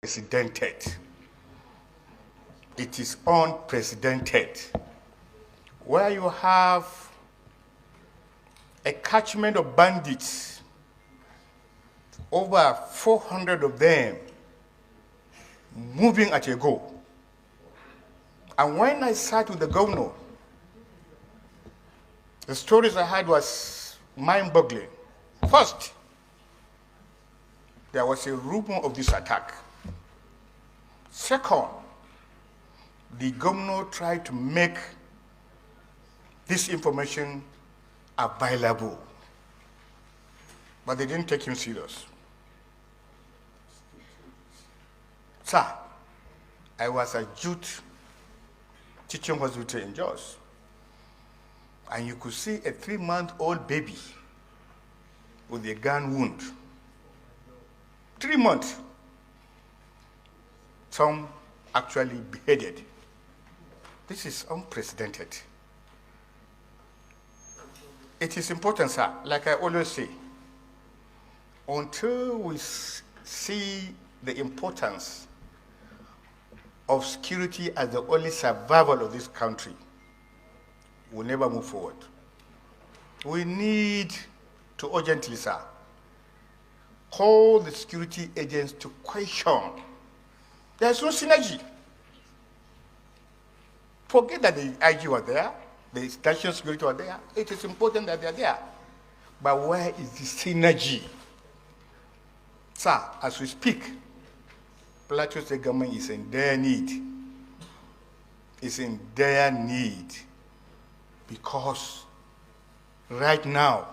unprecedented. It is unprecedented. Where you have a catchment of bandits, over 400 of them moving at a go. And when I sat with the governor, the stories I had was mind-boggling. First, there was a rumor of this attack. Second, the governor tried to make this information available, but they didn't take him serious. Sir, I was at Youth Teaching Hospital in Jos, and you could see a 3-month-old baby with a gun wound. 3 months. Some actually beheaded. This is unprecedented. It is important, sir, like I always say, until we see the importance of security as the only survival of this country, we'll never move forward. We need to urgently, sir, call the security agents to question. There's no synergy. Forget that the IG was there, the national security was there. It is important that they are there. But where is the synergy? Sir, as we speak, Plateau State government is in dire need. It's in dire need because right now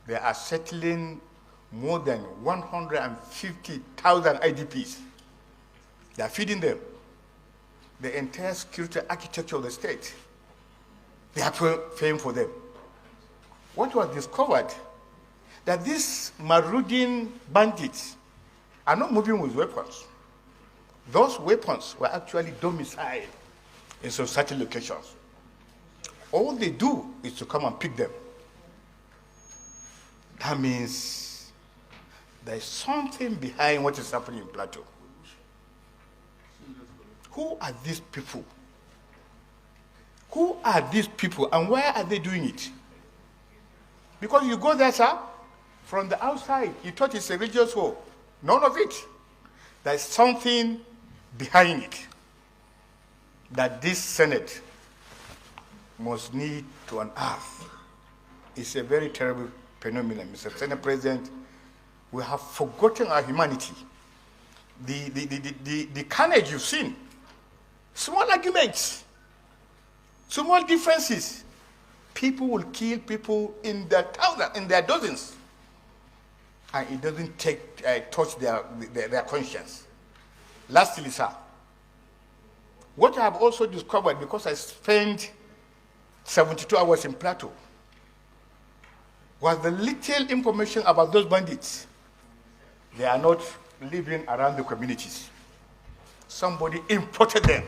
they are settling more than 150,000 IDPs. They are feeding them. The entire security architecture of the state, they are paying for them. What was discovered, that these marauding bandits are not moving with weapons. Those weapons were actually domiciled in some certain locations. All they do is to come and pick them. That means there is something behind what is happening in Plateau. Who are these people? Who are these people and why are they doing it? Because you go there, sir, from the outside, you thought it's a religious war. None of it. There's something behind it that this Senate must need to unearth. It's a very terrible phenomenon, Mr. Senate President. We have forgotten our humanity. The carnage you've seen, small arguments, small differences. People will kill people in their thousands, in their dozens, and it doesn't touch their conscience. Lastly, sir, what I have also discovered, because I spent 72 hours in Plateau, was the little information about those bandits. They are not living around the communities. Somebody imported them.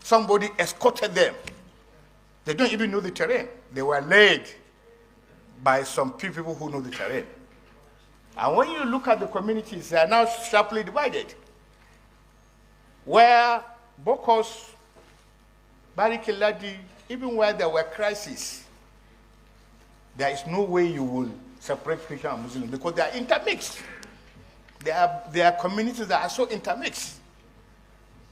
Somebody escorted them. They don't even know the terrain. They were led by some people who know the terrain. And when you look at the communities, they are now sharply divided. Where Bokos, Barikiladi, even where there were crises, there is no way you will separate Christian and Muslim because they are intermixed. There are communities that are so intermixed.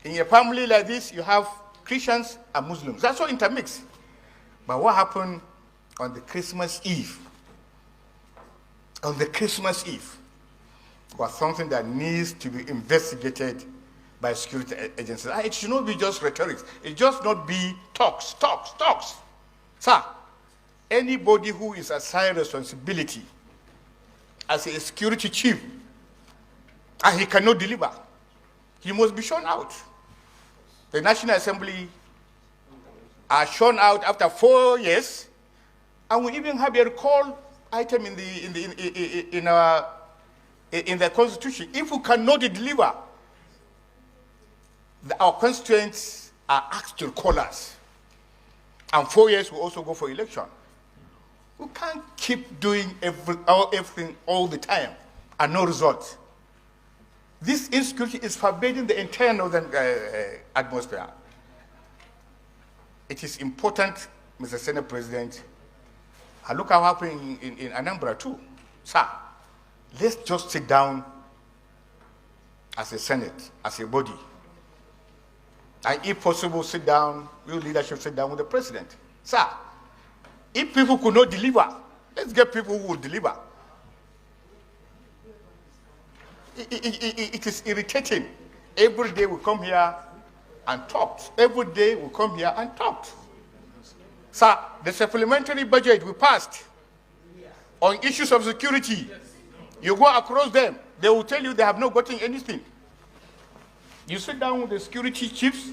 In a family like this, you have Christians and Muslims. That's so intermixed. But what happened on the Christmas Eve? On the Christmas Eve was something that needs to be investigated by security agencies. It should not be just rhetoric. It just not be talks. Sir, anybody who is assigned responsibility as a security chief and he cannot deliver, he must be shown out. The National Assembly are shown out after 4 years, and we even have a recall item in the Constitution. If we cannot deliver, our constituents are asked to recall us, and 4 years will also go for election. We can't keep doing everything all the time and no result. This insecurity is pervading the entire northern atmosphere. It is important, Mr. Senate President. I look at what happened in Anambra too. Sir, let's just sit down as a Senate, as a body. And if possible, sit down, your leadership sit down with the president. Sir, if people could not deliver, let's get people who will deliver. It is irritating. Every day we come here and talk. Every day we come here and talk. Sir, the supplementary budget we passed on issues of security, you go across them, they will tell you they have not gotten anything. You sit down with the security chiefs,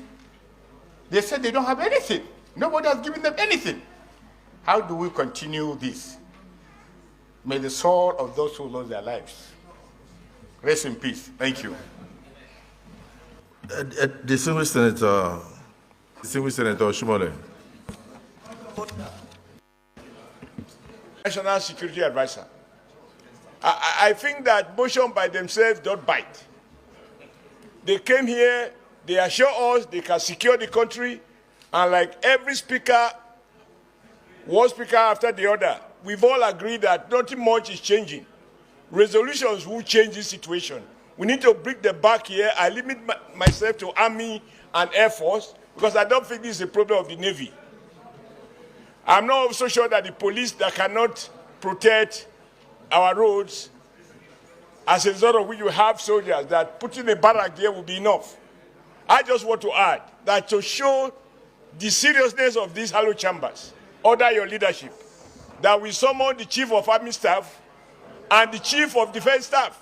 they said they don't have anything. Nobody has given them anything. How do we continue this? May the soul of those who lost their lives rest in peace. Thank you. Distinguished Senator oshiomole. National Security Advisor. I think that motion by themselves don't bite. They came here, they assure us they can secure the country, and like every speaker, one speaker after the other, we've all agreed that nothing much is changing. Resolutions will change this situation. We need to bring them back here. I limit myself to Army and Air Force because I don't think this is a problem of the Navy. I'm not also sure that the police that cannot protect our roads, as a result of which you have soldiers, that putting a barrack there will be enough. I just want to add that to show the seriousness of these hollow chambers, under your leadership, that we summon the Chief of Army Staff and the Chief of Defense Staff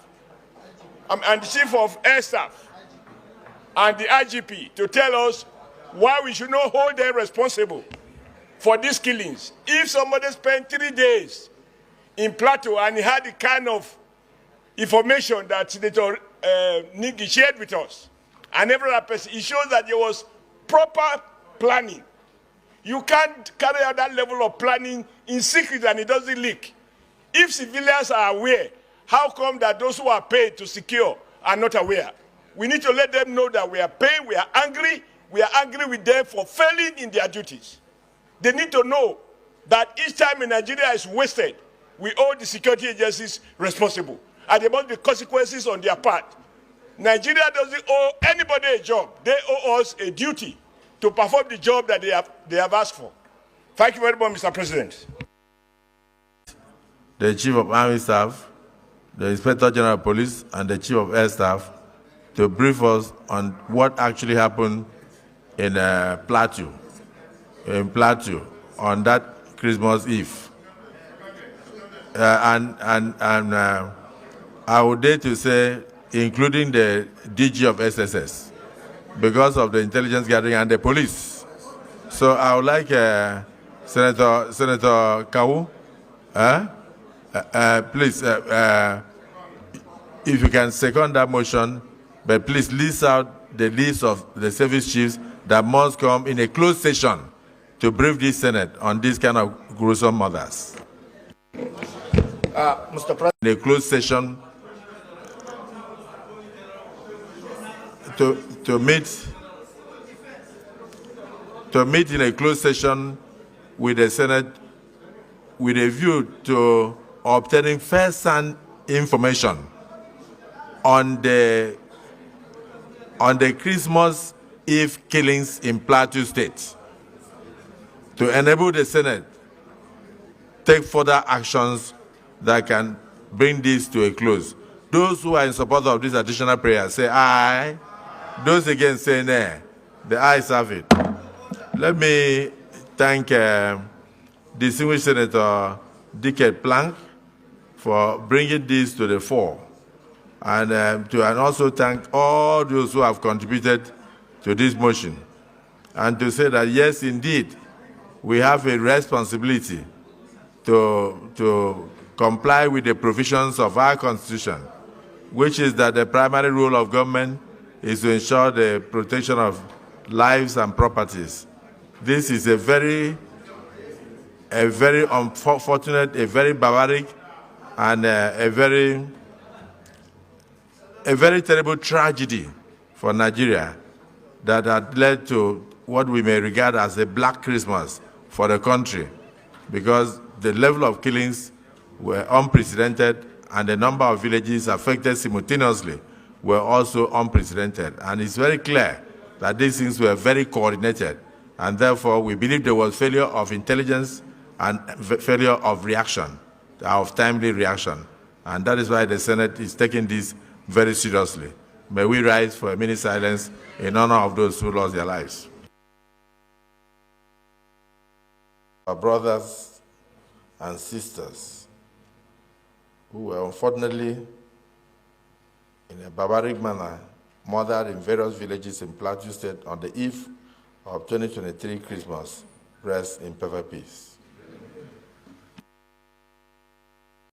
and the Chief of Air Staff and the IGP to tell us why we should not hold them responsible for these killings. If somebody spent 3 days in Plateau and he had the kind of information that Senator Nigi shared with us, and every other person, it shows that there was proper planning. You can't carry out that level of planning in secret and it doesn't leak. If civilians are aware, how come that those who are paid to secure are not aware? We need to let them know that we are paid, we are angry with them for failing in their duties. They need to know that each time in Nigeria is wasted, we owe the security agencies responsible. And there must be consequences on their part. Nigeria doesn't owe anybody a job. They owe us a duty to perform the job that they have asked for. Thank you very much, Mr. President. The Chief of Army Staff, the Inspector General of Police, and the Chief of Air Staff to brief us on what actually happened in Plateau on that Christmas Eve. I would dare to say, including the DG of SSS, because of the intelligence gathering and the police. So I would like Senator Kawu, please, if you can second that motion, but please list out the list of the service chiefs that must come in a closed session to brief this Senate on this kind of gruesome murders. Mr. President. In a closed session to meet in a closed session with the Senate with a view to obtaining first-hand information on the Christmas Eve killings in Plateau State, to enable the Senate take further actions that can bring this to a close. Those who are in support of this additional prayer say aye. Those against say nay. The ayes have it. Let me thank distinguished Senator Dickett Plank for bringing this to the fore, and also thank all those who have contributed to this motion, and to say that yes, indeed, we have a responsibility to comply with the provisions of our Constitution, which is that the primary role of government is to ensure the protection of lives and properties. This is a very unfortunate, a very barbaric, and a a very terrible tragedy for Nigeria that had led to what we may regard as a black Christmas for the country, because the level of killings were unprecedented and the number of villages affected simultaneously were also unprecedented. And it's very clear that these things were very coordinated, and therefore we believe there was failure of intelligence and failure of reaction, of timely reaction. And that is why the Senate is taking this very seriously. May we rise for a minute silence in honor of those who lost their lives. Our brothers and sisters who were unfortunately, in a barbaric manner, murdered in various villages in Plateau State on the eve of 2023 Christmas, rest in perfect peace.